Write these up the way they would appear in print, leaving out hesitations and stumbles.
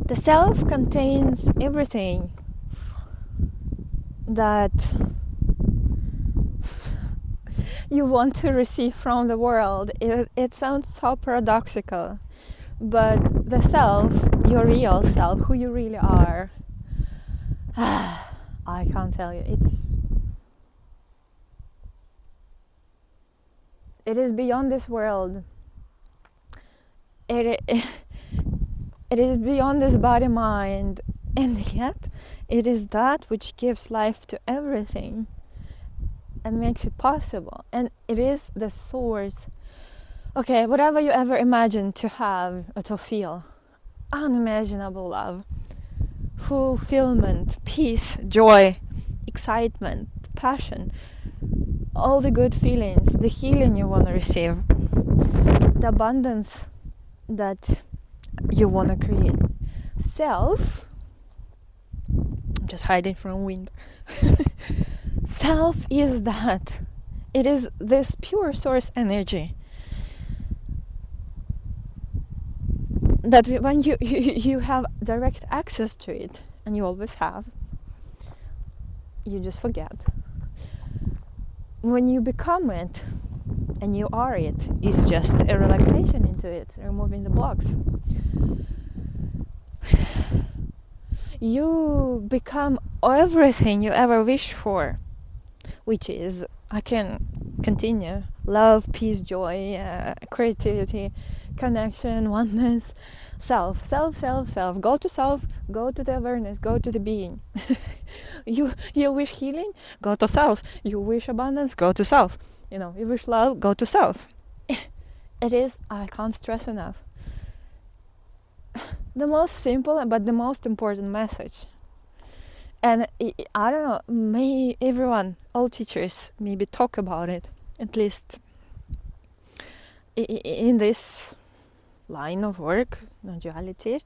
The self contains everything that you want to receive from the world. It sounds so paradoxical, but the self, your real self, who you really are, I can't tell you. It is beyond this world. It is beyond this body mind, and yet it is that which gives life to everything and makes it possible. And it is the source. Okay, whatever you ever imagined to have or to feel, unimaginable love, fulfillment, peace, joy, excitement, passion, all the good feelings, the healing you want to receive, the abundance that you want to create. Self, I'm just hiding from wind. Self is that. It is this pure source energy that when you have direct access to it, and you always have, you just forget. When you become it and you are it, it's just a relaxation into it, removing the blocks. You become everything you ever wish for, which is, I can continue, love, peace, joy, creativity, connection, oneness, self. Go to self, go to the awareness, go to the being. You wish healing, go to self. You wish abundance, go to self. You wish love, go to self. It is, I can't stress enough, the most simple but the most important message. And I don't know, may everyone, all teachers, maybe talk about it, at least in this line of work, non-duality,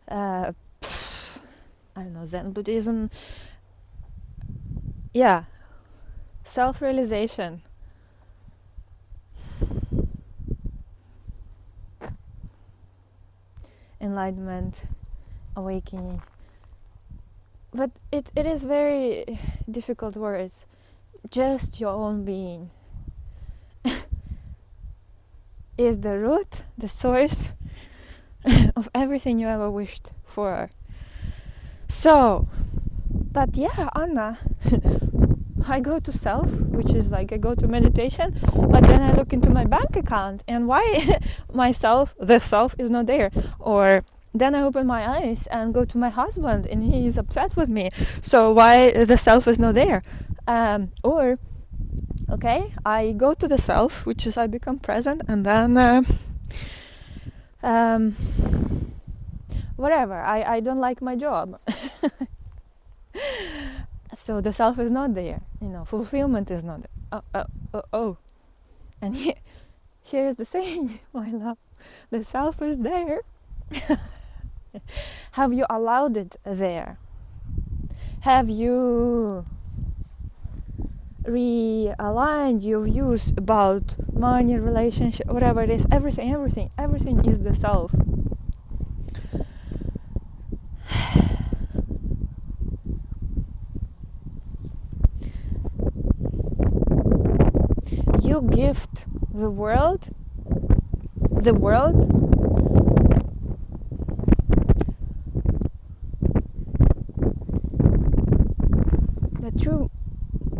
I don't know, Zen Buddhism. Yeah, self-realization. Enlightenment, awakening. But it is very difficult words. Just your own being is the root, the source of everything you ever wished for. So, but yeah, Anna, I go to self, which is like I go to meditation, but then I look into my bank account, and why myself, the self, is not there? Or then I open my eyes and go to my husband, and he is upset with me. So why the self is not there? Or, okay, I go to the self, which is I become present, and then whatever, I don't like my job. So the self is not there, fulfillment is not there. Oh. And here's the thing, my love, the self is there. Have you allowed it there? Have you realigned your views about money, relationship, whatever it is? Everything is the self. You gift the world the true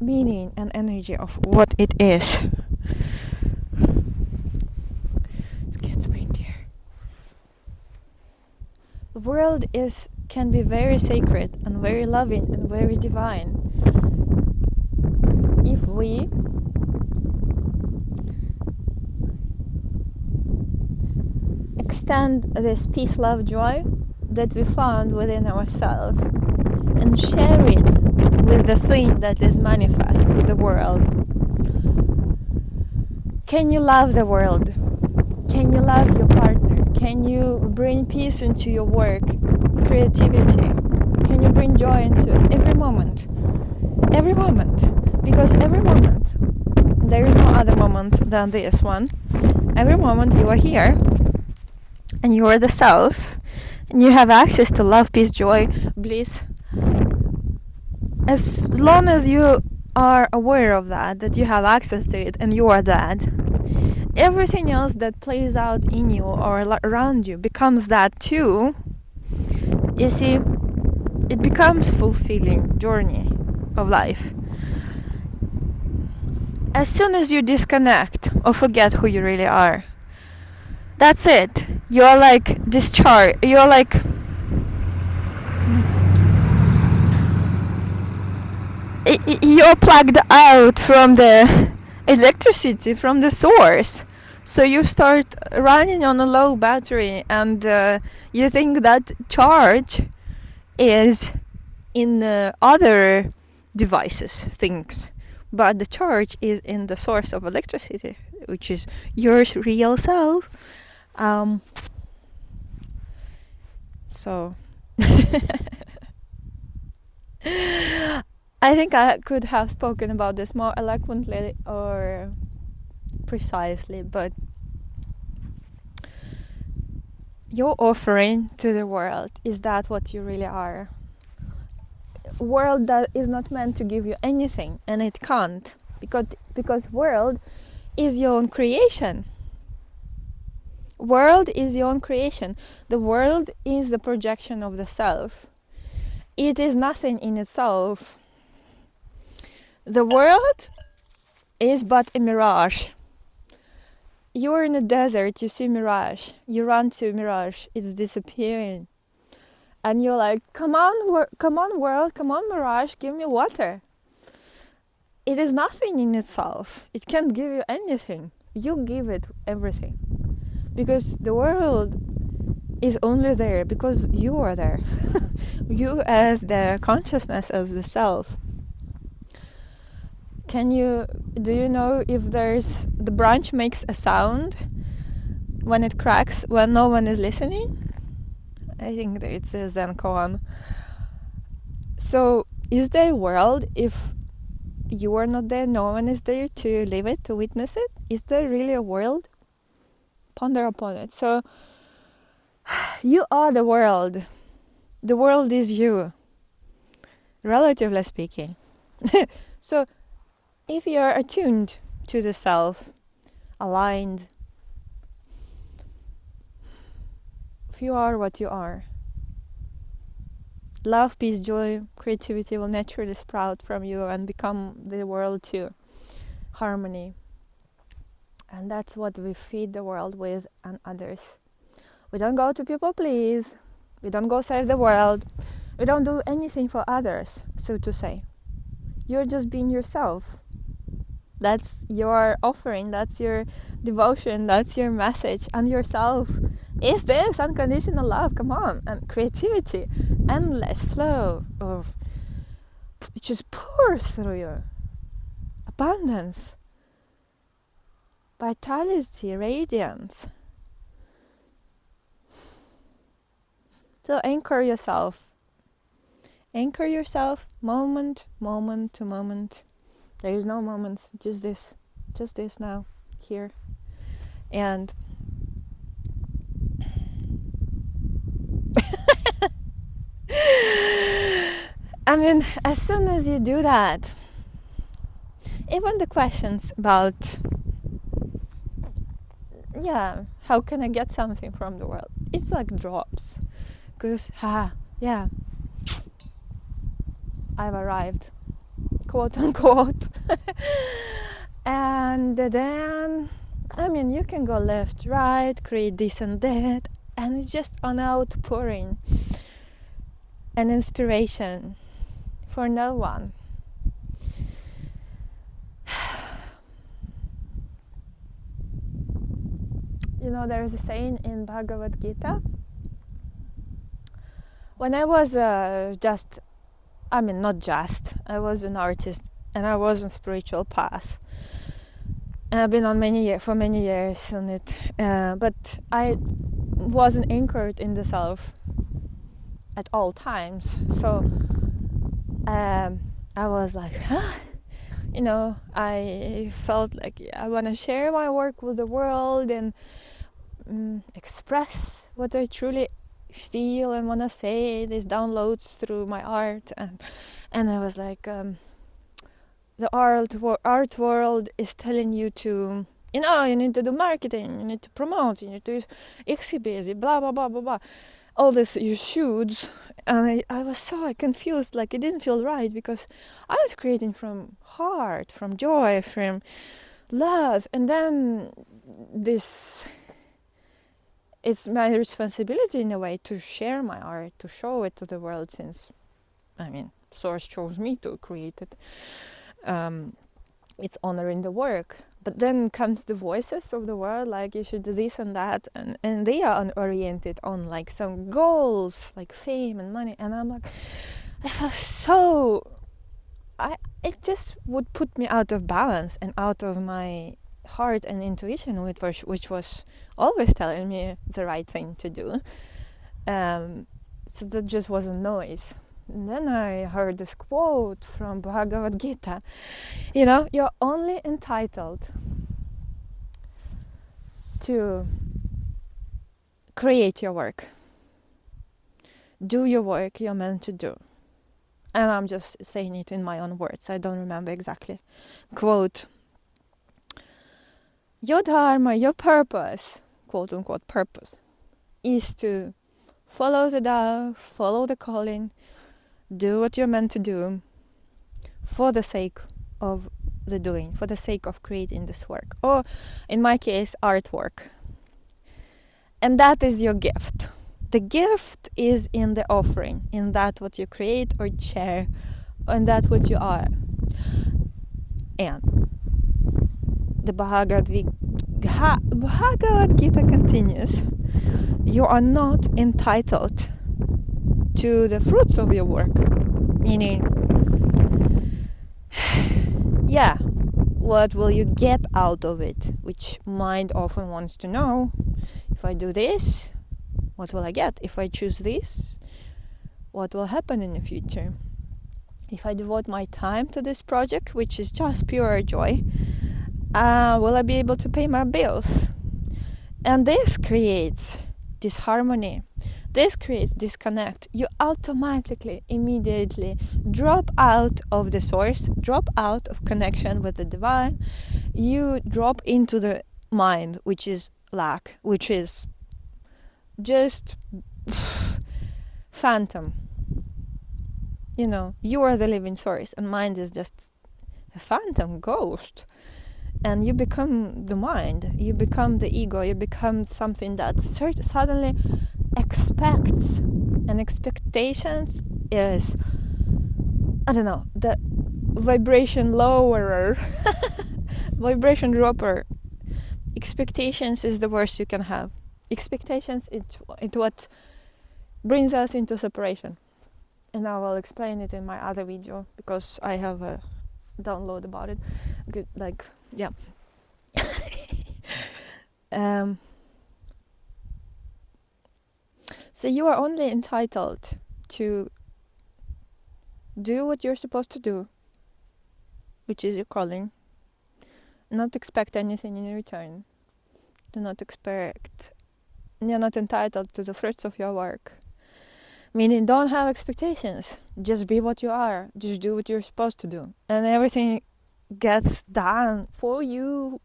meaning and energy of what it is. It gets windier. The world can be very sacred and very loving and very divine if we extend this peace, love, joy that we found within ourselves and share it with the thing that is manifest with the world. Can you love the world? Can you love your partner? Can you bring peace into your work, creativity? Can you bring joy into every moment? Every moment. Because every moment, there is no other moment than this one. Every moment you are here, and you are the self, and you have access to love, peace, joy, bliss. As long as you are aware of that you have access to it and you are that, everything else that plays out in you or around you becomes that too. You see, it becomes fulfilling journey of life. As soon as you disconnect or forget who you really are, that's it. You're like discharged. You're like you're plugged out from the electricity from the source. So you start running on a low battery, and you think that charge is in other devices, things, but the charge is in the source of electricity, which is your real self. So I think I could have spoken about this more eloquently or precisely, but your offering to the world, is that what you really are? World that is not meant to give you anything, and it can't, because world is your own creation. World is your own creation. The world is the projection of the self. It is nothing in itself. The world is but a mirage. You're in a desert, you see mirage, you run to mirage, it's disappearing, and you're like, come on, come on world, come on mirage, give me water. It is nothing in itself. It can't give you anything. You give it everything, because the world is only there because you are there. You as the consciousness of the self. Do you know if the branch makes a sound when it cracks when no one is listening? I think that it's a Zen koan. So is there a world if you are not there, no one is there to live it, to witness it? Is there really a world? Ponder upon it. So you are the world. The world is you, relatively speaking. So if you are attuned to the self, aligned, if you are what you are, love, peace, joy, creativity will naturally sprout from you and become the world too. Harmony. And that's what we feed the world with and others. We don't go to people please. We don't go save the world. We don't do anything for others, so to say. You're just being yourself. That's your offering, that's your devotion, that's your message. And yourself is this unconditional love, come on. And creativity, endless flow of it just pours through you. Abundance, vitality, radiance. So anchor yourself. Anchor yourself moment to moment. There is no moments, just this now, here. And I mean, as soon as you do that, even the questions about, how can I get something from the world? It's like drops. Because, I've arrived, quote unquote. And then, I mean, you can go left, right, create this and that, and it's just an outpouring, an inspiration for no one. You know, there is a saying in Bhagavad Gita. When I was I was an artist and I was on spiritual path. And I've been on for many years on it, but I wasn't anchored in the self at all times. So I was like, I felt like I want to share my work with the world and express what I truly feel and want to say, these downloads through my art, and I was like, the art world is telling you to, you need to do marketing, you need to promote, you need to exhibit, blah blah blah blah blah, all this you shoulds, and I was so confused, like it didn't feel right, because I was creating from heart, from joy, from love, and then this, it's my responsibility in a way to share my art, to show it to the world, since source chose me to create it. It's honoring the work, but then comes the voices of the world, like you should do this and that, and they are oriented on like some goals, like fame and money, and I'm like, I felt so, it just would put me out of balance and out of my heart and intuition, which was always telling me the right thing to do. So that just was a noise. And then I heard this quote from Bhagavad Gita, you're only entitled to create your work, do your work you're meant to do. And I'm just saying it in my own words, I don't remember exactly. Quote, your dharma, your purpose, quote unquote purpose, is to follow the Tao, follow the calling, do what you're meant to do for the sake of the doing, for the sake of creating this work, or in my case, artwork. And that is your gift. The gift is in the offering, in that what you create or share, and that what you are. And the Bhagavad Gita continues, you are not entitled to the fruits of your work, meaning, what will you get out of it, which mind often wants to know. If I do this, what will I get? If I choose this, what will happen in the future? If I devote my time to this project, which is just pure joy, will I be able to pay my bills? And this creates disharmony. This creates disconnect. You automatically, immediately drop out of the source, drop out of connection with the divine. You drop into the mind, which is lack, which is just phantom. You are the living source, and mind is just a phantom, ghost. And you become the mind, you become the ego, you become something that suddenly expects, and expectations is, the vibration lowerer, vibration dropper. Expectations is the worst you can have. Expectations, it's what brings us into separation. And I will explain it in my other video, because I have a download about it. Good, yeah. So you are only entitled to do what you're supposed to do, which is your calling. Not expect anything in return. You're not entitled to the fruits of your work. Meaning, don't have expectations. Just be what you are. Just do what you're supposed to do. And everything gets done for you,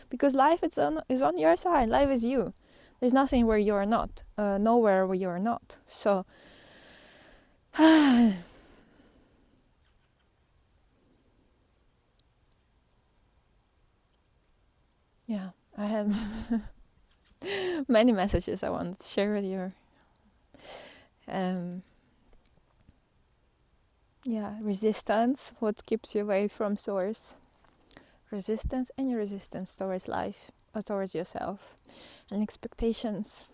because life is on your side. Life is you. There's nothing where you are not, nowhere where you are not. So yeah, I have many messages I want to share with you. Resistance, what keeps you away from source. Resistance, any resistance towards life or towards yourself. And expectations,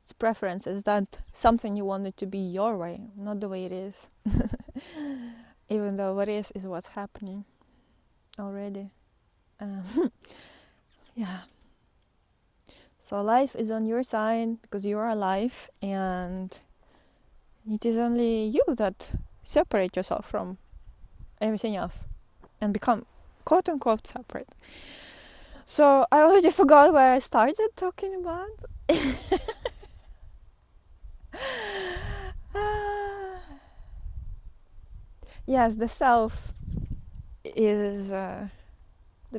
it's preferences, that something you want it to be your way, not the way it is. Even though what is what's happening already. So life is on your side because you are alive, and it is only you that separate yourself from everything else and become quote unquote separate. So I already forgot where I started talking about. Yes, the self is the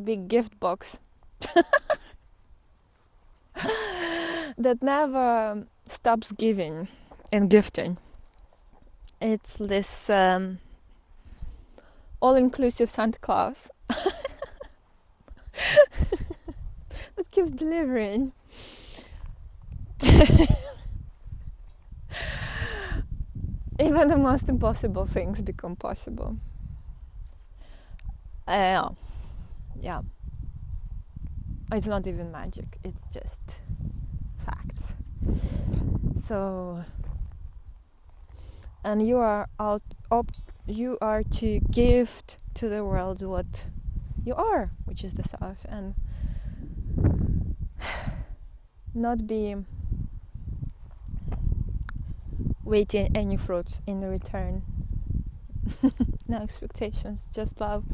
big gift box that never stops giving and gifting. It's this all-inclusive Santa Claus that keeps delivering. Even the most impossible things become possible. Yeah. It's not even magic, it's just facts. So, and you are to gift to the world what you are, which is the self, and not be waiting any fruits in return. No expectations, just love,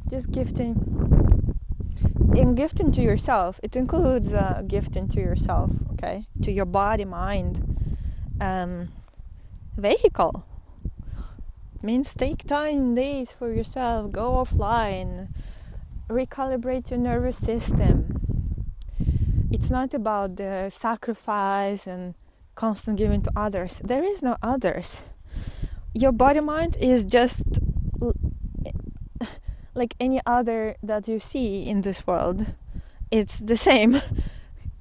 just gifting. In gifting to yourself, it includes gifting to yourself, okay, to your body, mind, vehicle. It means take time, days for yourself, go offline, recalibrate your nervous system. It's not about the sacrifice and constant giving to others. There is no others. Your body mind is just like any other that you see in this world. It's the same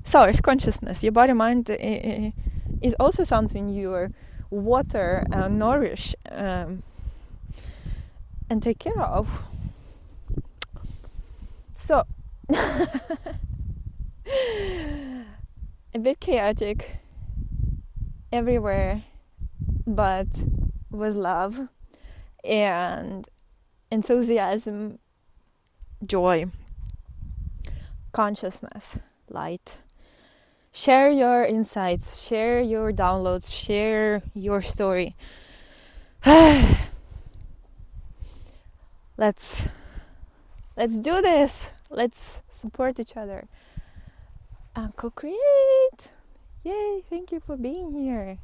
source consciousness. Your body mind is also something you water and nourish and take care of. So a bit chaotic everywhere, but with love and enthusiasm, joy, consciousness, light. Share your insights, share your downloads, share your story. Let's do this. Let's support each other and co-create. Yay, thank you for being here.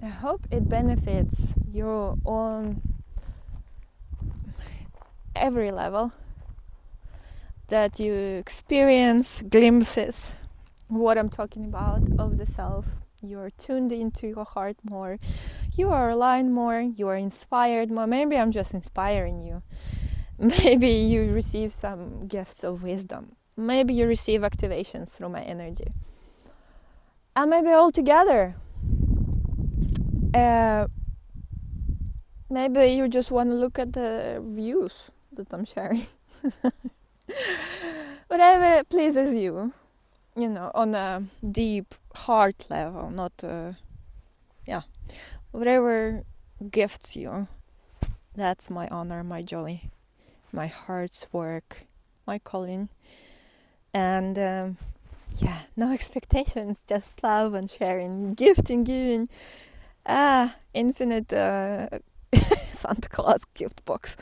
I hope it benefits you on every level, that you experience glimpses what I'm talking about of the self. You're tuned into your heart more, you are aligned more, you are inspired more. Maybe I'm just inspiring you. Maybe you receive some gifts of wisdom. Maybe you receive activations through my energy. And maybe all together. Maybe you just want to look at the views that I'm sharing. Whatever pleases you, on a deep heart level, not whatever gifts you. That's my honor, my joy, my heart's work, my calling. And no expectations, just love and sharing, gifting, giving. Infinite Santa Claus gift box.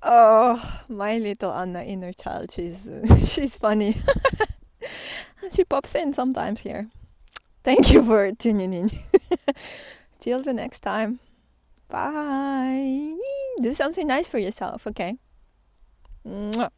Oh, my little Anna inner child, she's funny. She pops in sometimes here. Thank you for tuning in. Till the next time. Bye. Do something nice for yourself, okay? Mwah.